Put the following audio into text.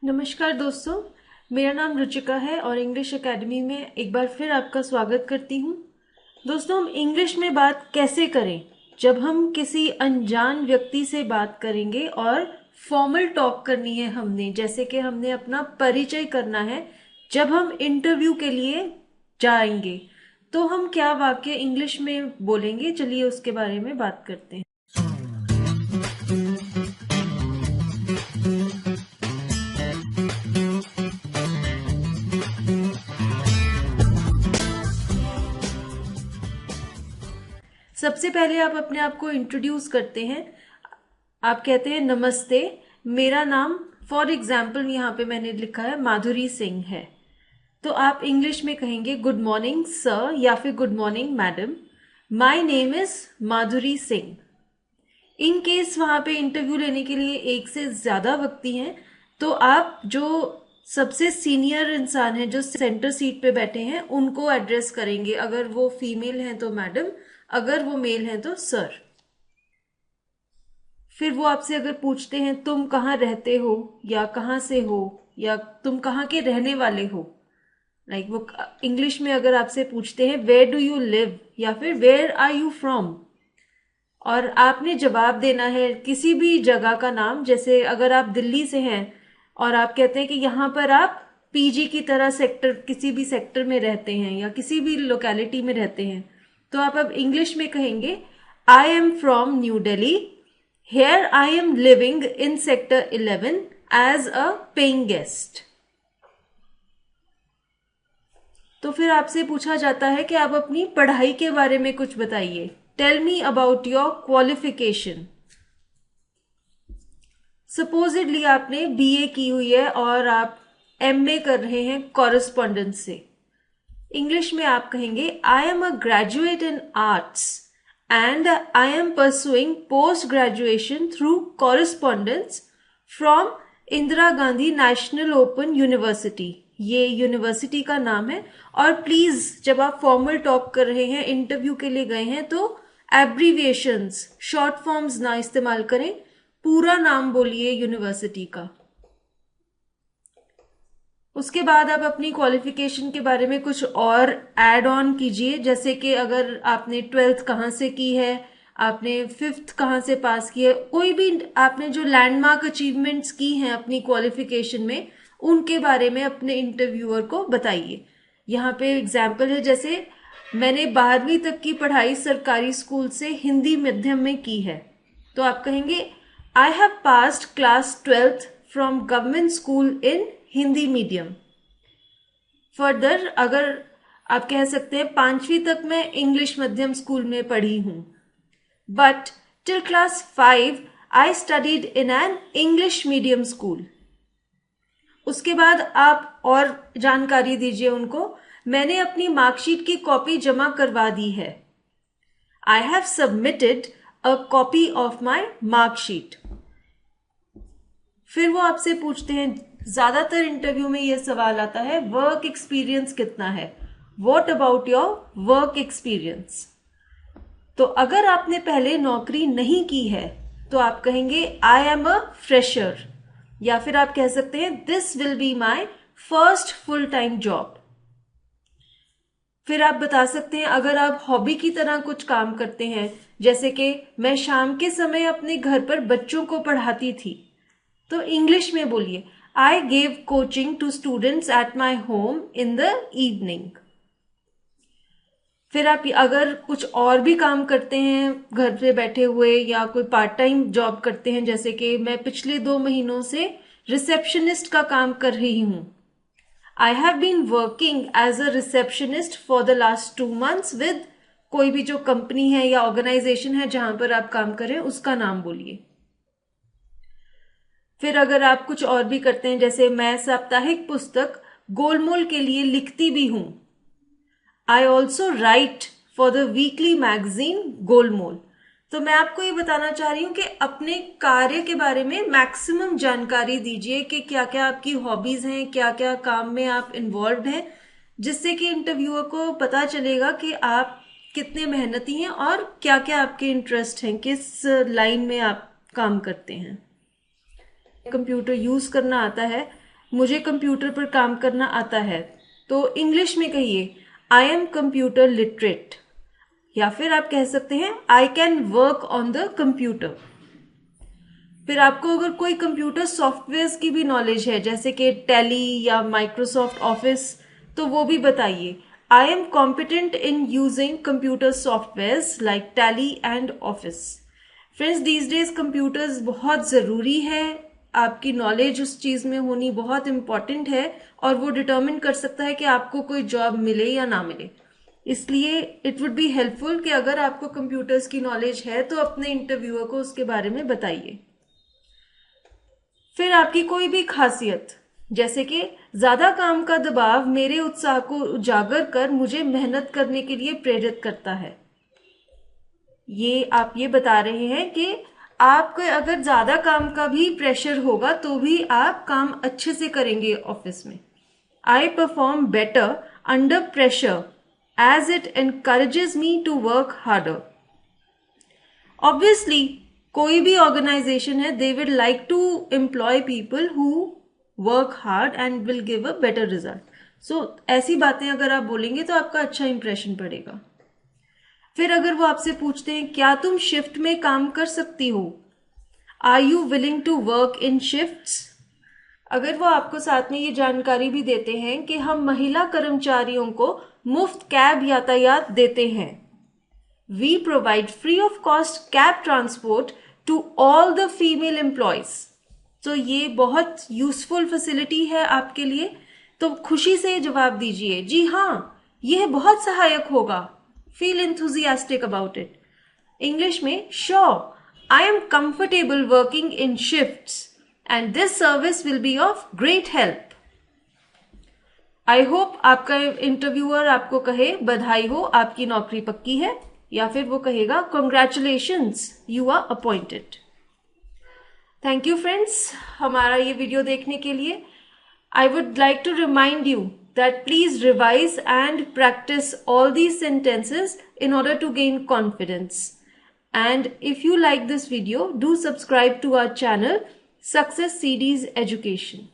नमस्कार दोस्तों, मेरा नाम रुचिका है और इंग्लिश एकेडमी में एक बार फिर आपका स्वागत करती हूँ। दोस्तों, हम इंग्लिश में बात कैसे करें जब हम किसी अनजान व्यक्ति से बात करेंगे और फॉर्मल टॉक करनी है हमने, जैसे कि हमने अपना परिचय करना है जब हम इंटरव्यू के लिए जाएंगे, तो हम क्या वाक्य इंग्लिश में बोलेंगे। चलिए उसके बारे में बात करते हैं। सबसे पहले आप अपने आप को इंट्रोड्यूस करते हैं। आप कहते हैं नमस्ते, मेरा नाम फॉर एग्जाम्पल यहाँ पे मैंने लिखा है माधुरी सिंह है। तो आप इंग्लिश में कहेंगे गुड मॉर्निंग सर या फिर good morning madam, my name is Madhuri Singh. In case वहां पे इंटरव्यू लेने के लिए एक से ज्यादा व्यक्ति हैं, तो आप जो सबसे सीनियर इंसान है जो सेंटर सीट पे बैठे हैं उनको एड्रेस करेंगे। अगर वो फीमेल हैं तो मैडम, अगर वो मेल हैं तो सर। फिर वो आपसे अगर पूछते हैं तुम कहाँ रहते हो या कहाँ से हो या तुम कहाँ के रहने वाले हो, वो इंग्लिश में अगर आपसे पूछते हैं वेयर डू यू लिव या फिर वेयर आर यू फ्रॉम, और आपने जवाब देना है किसी भी जगह का नाम। जैसे अगर आप दिल्ली से हैं और आप कहते हैं कि यहाँ पर आप पीजी की तरह सेक्टर, किसी भी सेक्टर में रहते हैं या किसी भी लोकेलिटी में रहते हैं, तो आप अब इंग्लिश में कहेंगे I am from New Delhi, here I am living in sector 11 as a paying guest. तो फिर आपसे पूछा जाता है कि आप अपनी पढ़ाई के बारे में कुछ बताइए। Tell me about your qualification. Supposedly आपने बीए की हुई है और आप एमए कर रहे हैं कॉरेस्पॉन्डेंस से। इंग्लिश में आप कहेंगे I am a graduate in arts and I am pursuing post graduation through correspondence from Indira Gandhi national open university. ये यूनिवर्सिटी का नाम है। और प्लीज जब आप फॉर्मल टॉक कर रहे हैं, इंटरव्यू के लिए गए हैं, तो एब्रीविएशंस, शॉर्ट फॉर्म्स ना इस्तेमाल करें, पूरा नाम बोलिए यूनिवर्सिटी का। उसके बाद आप अपनी क्वालिफिकेशन के बारे में कुछ और ऐड ऑन कीजिए, जैसे कि अगर आपने 12th कहाँ से की है, आपने 5th कहाँ से पास की है, कोई भी आपने जो लैंडमार्क अचीवमेंट्स की हैं अपनी क्वालिफिकेशन में, उनके बारे में अपने इंटरव्यूअर को बताइए। यहाँ पे एग्जाम्पल है, जैसे मैंने 12वीं तक की पढ़ाई सरकारी स्कूल से हिंदी माध्यम में की है, तो आप कहेंगे I have passed class 12th from government school in Hindi medium. Further अगर आप कह सकते हैं 5वीं तक मैं इंग्लिश मध्यम स्कूल में पढ़ी हूं, but till class 5 I studied in an English medium school. उसके बाद आप और जानकारी दीजिए उनको, मैंने अपनी मार्कशीट की कॉपी जमा करवा दी है। I have submitted a copy of my marksheet. फिर वो आपसे पूछते हैं, ज्यादातर इंटरव्यू में ये सवाल आता है वर्क एक्सपीरियंस कितना है, what about your work experience. तो अगर आपने पहले नौकरी नहीं की है तो आप कहेंगे आई एम अ फ्रेशर, या फिर आप कह सकते हैं this will be my first full time job. फिर आप बता सकते हैं अगर आप हॉबी की तरह कुछ काम करते हैं, जैसे कि मैं शाम के समय अपने घर पर बच्चों को पढ़ाती थी, तो इंग्लिश में बोलिए I gave coaching to students at my home in the evening. फिर आप अगर कुछ और भी काम करते हैं घर पे बैठे हुए या कोई पार्ट टाइम जॉब करते हैं, जैसे कि मैं पिछले 2 महीनों से रिसेप्शनिस्ट का काम कर रही हूं, I have been working as a receptionist for the last 2 months with कोई भी जो कंपनी है या ऑर्गेनाइजेशन है जहां पर आप काम कर रहे हैं उसका नाम बोलिए। फिर अगर आप कुछ और भी करते हैं, जैसे मैं साप्ताहिक पुस्तक गोलमोल के लिए लिखती भी हूं, I also write for the weekly magazine Golmol. तो मैं आपको ये बताना चाह रही हूं कि अपने कार्य के बारे में मैक्सिमम जानकारी दीजिए कि क्या क्या आपकी हॉबीज हैं, क्या क्या काम में आप इन्वॉल्व हैं, जिससे कि इंटरव्यूअर को पता चलेगा कि आप कितने मेहनती हैं और क्या क्या आपके इंटरेस्ट हैं, किस लाइन में आप काम करते हैं। कंप्यूटर यूज करना आता है, मुझे कंप्यूटर पर काम करना आता है, तो इंग्लिश में कहिए आई एम कंप्यूटर लिटरेट, या फिर आप कह सकते हैं I can work on the computer. फिर आपको अगर कोई कंप्यूटर सॉफ्टवेयर्स की भी नॉलेज है, जैसे कि टैली या माइक्रोसॉफ्ट ऑफिस, तो वो भी बताइए I am competent in using computer softwares like tally and office. Friends, these days computers बहुत ज़रूरी है, आपकी नॉलेज उस चीज़ में होनी बहुत इंपॉर्टेंट है, और वो डिटर्मिन कर सकता है कि आपको कोई जॉब मिले या ना मिले। इसलिए इट वुड बी हेल्पफुल कि अगर आपको कंप्यूटर्स की नॉलेज है तो अपने इंटरव्यूअर को उसके बारे में बताइए। फिर आपकी कोई भी खासियत, जैसे कि ज्यादा काम का दबाव मेरे उत्साह को उजागर कर मुझे मेहनत करने के लिए प्रेरित करता है। आप ये बता रहे हैं कि आपको अगर ज्यादा काम का भी प्रेशर होगा तो भी आप काम अच्छे से करेंगे ऑफिस में। I perform better under pressure as it encourages me to work harder. Obviously कोई भी ऑर्गेनाइजेशन है, they will like to employ people who work hard and will give a better result. So ऐसी बातें अगर आप बोलेंगे तो आपका अच्छा इंप्रेशन पड़ेगा। फिर अगर वो आपसे पूछते हैं क्या तुम शिफ्ट में काम कर सकती हो, are you willing to work in shifts, अगर वो आपको साथ में ये जानकारी भी देते हैं कि हम महिला कर्मचारियों को मुफ्त कैब यातायात देते हैं, we provide free of cost cab transport to all the female employees, तो ये बहुत यूजफुल फैसिलिटी है आपके लिए, तो खुशी से जवाब दीजिए जी हाँ, यह बहुत सहायक होगा। Feel enthusiastic about it. English में sure, I am comfortable working in shifts and this service will be of great help. I hope आपका इंटरव्यूअर आपको कहे बधाई हो, आपकी नौकरी पक्की है, या फिर वो कहेगा congratulations, you are appointed. Thank you friends हमारा ये वीडियो देखने के लिए। I would like to remind you that please revise and practice all these sentences in order to gain confidence. And if you like this video, do subscribe to our channel Success Series Education.